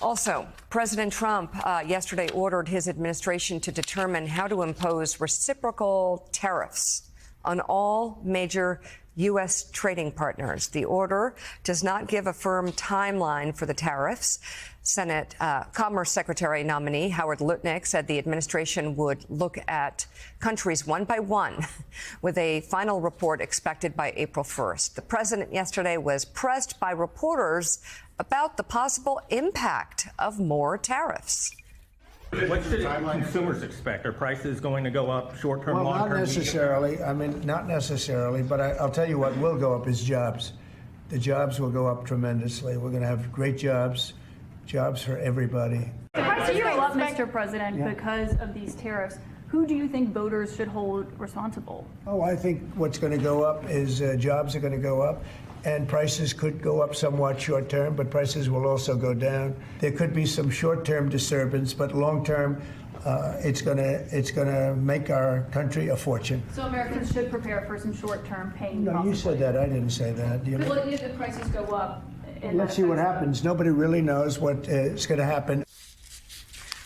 Also, President Trump yesterday ordered his administration to determine how to impose reciprocal tariffs on all major U.S. trading partners. The order does not give a firm timeline for the tariffs. Senate Commerce Secretary nominee Howard Lutnick said the administration would look at countries one by one, with a final report expected by April 1st. The president yesterday was pressed by reporters about the possible impact of more tariffs. What should consumers expect? Are prices going to go up short-term, well, long-term? Not necessarily. I mean, not necessarily. But I'll tell you what will go up is jobs. The jobs will go up tremendously. We're going to have great jobs for everybody. The prices go up, Mr. President, because of these tariffs. Who do you think voters should hold responsible? Oh, I think what's going to go up is jobs are going to go up. And prices could go up somewhat short term, but prices will also go down. There could be some short term disturbance, but long term, it's gonna make our country a fortune. So Americans should prepare for some short term pain. No, possibly. you said that. I didn't say that. You know? Well, if the prices go up, let's see what happens. Nobody really knows what is going to happen.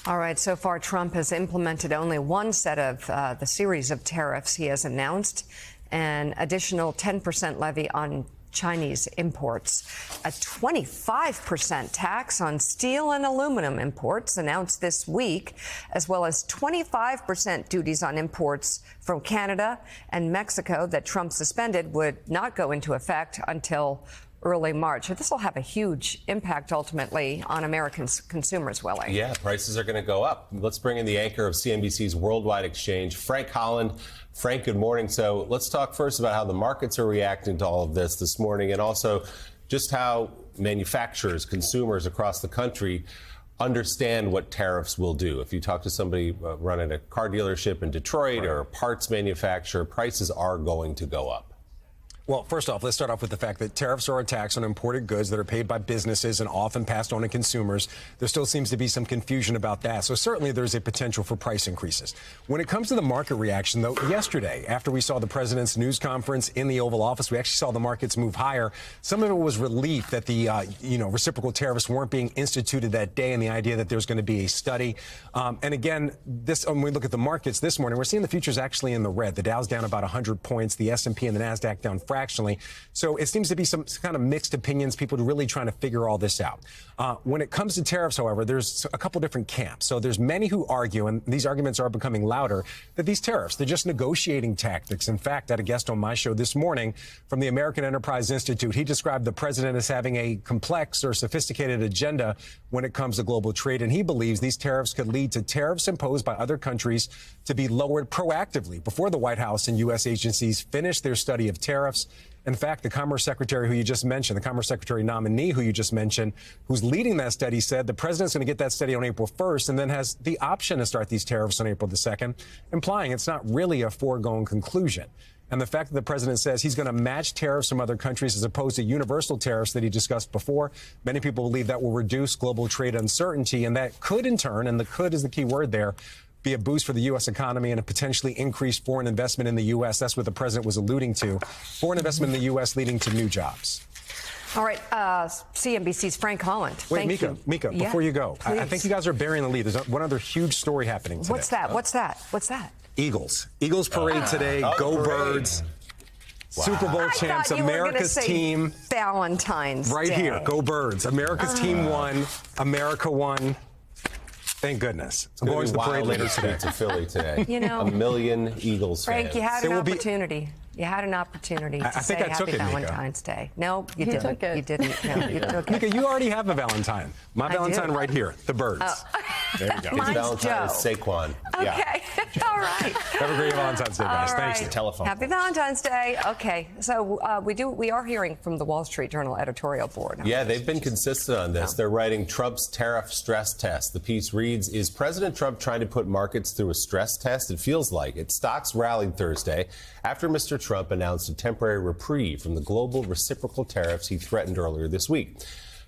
All right. So far, Trump has implemented only one set of the series of tariffs he has announced, an additional 10% levy on Chinese imports, a 25% tax on steel and aluminum imports announced this week, as well as 25% duties on imports from Canada and Mexico that Trump suspended would not go into effect until early March. This will have a huge impact ultimately on American consumers, Willie. Yeah, prices are going to go up. Let's bring in the anchor of CNBC's Worldwide Exchange, Frank Holland. Frank, good morning. So let's talk first about how the markets are reacting to all of this morning, and also just how manufacturers, consumers across the country understand what tariffs will do. If you talk to somebody running a car dealership in Detroit or a parts manufacturer, prices are going to go up. Well, first off, let's start off with the fact that tariffs are a tax on imported goods that are paid by businesses and often passed on to consumers. There still seems to be some confusion about that. So certainly there's a potential for price increases. When it comes to the market reaction, though, yesterday, after we saw the president's news conference in the Oval Office, we actually saw the markets move higher. Some of it was relief that the, reciprocal tariffs weren't being instituted that day, and the idea that there's going to be a study. And again, when we look at the markets this morning, we're seeing the futures actually in the red. The Dow's down about 100 points, the S&P and the NASDAQ down fractionally. So it seems to be some kind of mixed opinions, people really trying to figure all this out. When it comes to tariffs, however, there's a couple different camps. So there's many who argue, and these arguments are becoming louder, that these tariffs, they're just negotiating tactics. In fact, I had a guest on my show this morning from the American Enterprise Institute. He described the president as having a complex or sophisticated agenda when it comes to global trade, and he believes these tariffs could lead to tariffs imposed by other countries to be lowered proactively before the White House and U.S. agencies finish their study of tariffs. In fact, the Commerce Secretary who you just mentioned, the Commerce Secretary nominee who you just mentioned, who's leading that study, said the president's going to get that study on April 1st and then has the option to start these tariffs on April the 2nd, implying it's not really a foregone conclusion. And the fact that the president says he's going to match tariffs from other countries as opposed to universal tariffs that he discussed before, many people believe that will reduce global trade uncertainty, and that could in turn, and the could is the key word there, be a boost for the U.S. economy and a potentially increased foreign investment in the U.S. That's what the president was alluding to. Foreign investment in the U.S. leading to new jobs. All right, CNBC's Frank Holland. Wait, Mika, before you go, I think you guys are burying the lead. There's one other huge story happening today. What's that? Eagles parade today. Go Birds. Wow. Super Bowl champs, America's team. Valentine's right Day. Here, go Birds. America's team won. America won. Thank goodness. I'm going to the parade later today. To Philly today. A million Eagles Frank, fans. you had an opportunity. You had an opportunity to say Happy Valentine's Day. No, you didn't. Took it. You didn't. No, you took it. Mika, you already have a Valentine. My Valentine right here, the Birds. Oh. There you go. Mine's Valentine is Joe. Saquon. Okay. Yeah. All right. Have a great Valentine's Day, guys. Thanks. Right. Telephone. Happy Valentine's Day. Okay. So we are hearing from the Wall Street Journal editorial board. Yeah, they've been consistent on this. They're writing Trump's tariff stress test. The piece reads, is President Trump trying to put markets through a stress test? It feels like it. Stocks rallied Thursday after Mr. Trump announced a temporary reprieve from the global reciprocal tariffs he threatened earlier this week.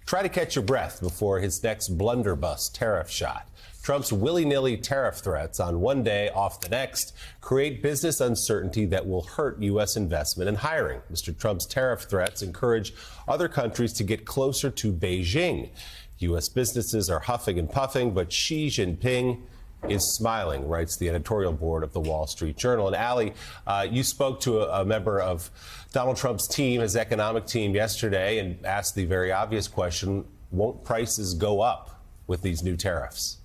Try to catch your breath before his next blunderbuss tariff shot. Trump's willy-nilly tariff threats on one day, off the next, create business uncertainty that will hurt U.S. investment and hiring. Mr. Trump's tariff threats encourage other countries to get closer to Beijing. U.S. businesses are huffing and puffing, but Xi Jinping is smiling, writes the editorial board of the Wall Street Journal. And Ali, you spoke to a member of Donald Trump's team, his economic team, yesterday and asked the very obvious question, won't prices go up with these new tariffs?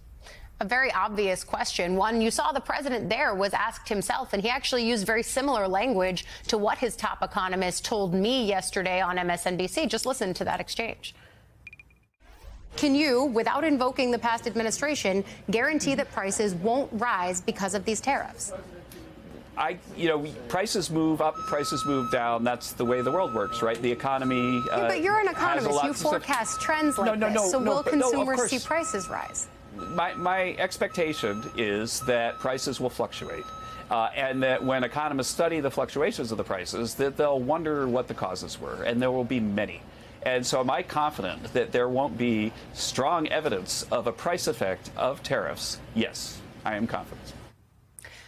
A very obvious question. One you saw the president there was asked himself, and he actually used very similar language to what his top economist told me yesterday on MSNBC. Just listen to that exchange. Can you, without invoking the past administration, guarantee that prices won't rise because of these tariffs? Prices move up, prices move down. That's the way the world works, right? The economy. Yeah, but you're an economist. You forecast trends like this. So will consumers see prices rise? My expectation is that prices will fluctuate. And that when economists study the fluctuations of the prices, that they'll wonder what the causes were, and there will be many. And so am I confident that there won't be strong evidence of a price effect of tariffs? Yes, I am confident.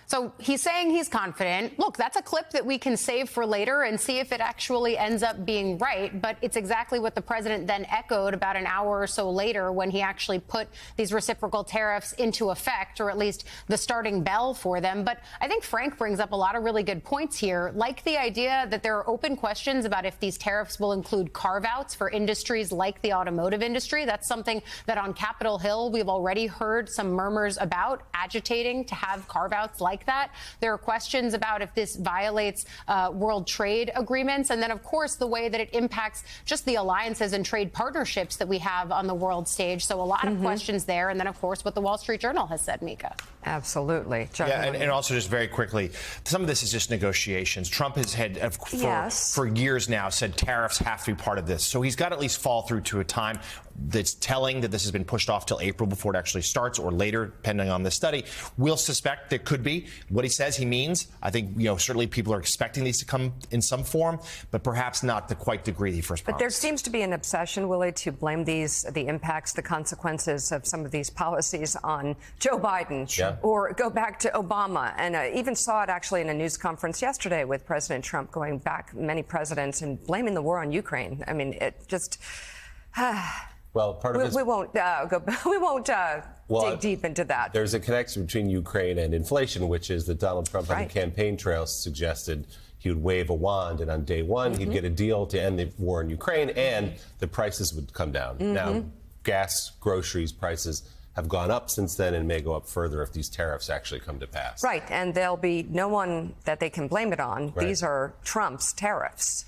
So he's saying he's confident. Look, that's a clip that we can save for later and see if it actually ends up being right. But it's exactly what the president then echoed about an hour or so later when he actually put these reciprocal tariffs into effect, or at least the starting bell for them. But I think Frank brings up a lot of really good points here, like the idea that there are open questions about if these tariffs will include carve-outs for industries like the automotive industry. That's something that on Capitol Hill we've already heard some murmurs about, agitating to have carve-outs like that. There are questions about if this violates world trade agreements. And then, of course, the way that it impacts just the alliances and trade partnerships that we have on the world stage. So a lot of questions there. And then, of course, what the Wall Street Journal has said, Mika. Absolutely. Yeah, and also just very quickly, some of this is just negotiations. Trump has had, for years now, said tariffs have to be part of this. So he's got to at least fall through to a time that's telling that this has been pushed off till April before it actually starts, or later, depending on the study. We'll suspect there could be. What he says he means, I think, certainly people are expecting these to come in some form, but perhaps not the quite degree he first promised. But there seems to be an obsession, Willie, to blame the impacts, the consequences of some of these policies on Joe Biden. Yeah. Or go back to Obama. And even saw it actually in a news conference yesterday with President Trump going back many presidents and blaming the war on Ukraine. I mean, it just... Well, part of we won't dig deep into that. There's a connection between Ukraine and inflation, which is that Donald Trump on the campaign trail suggested he would wave a wand, and on day one he'd get a deal to end the war in Ukraine, and the prices would come down. Now, gas, groceries prices have gone up since then and may go up further if these tariffs actually come to pass. Right, and there'll be no one that they can blame it on. Right. These are Trump's tariffs.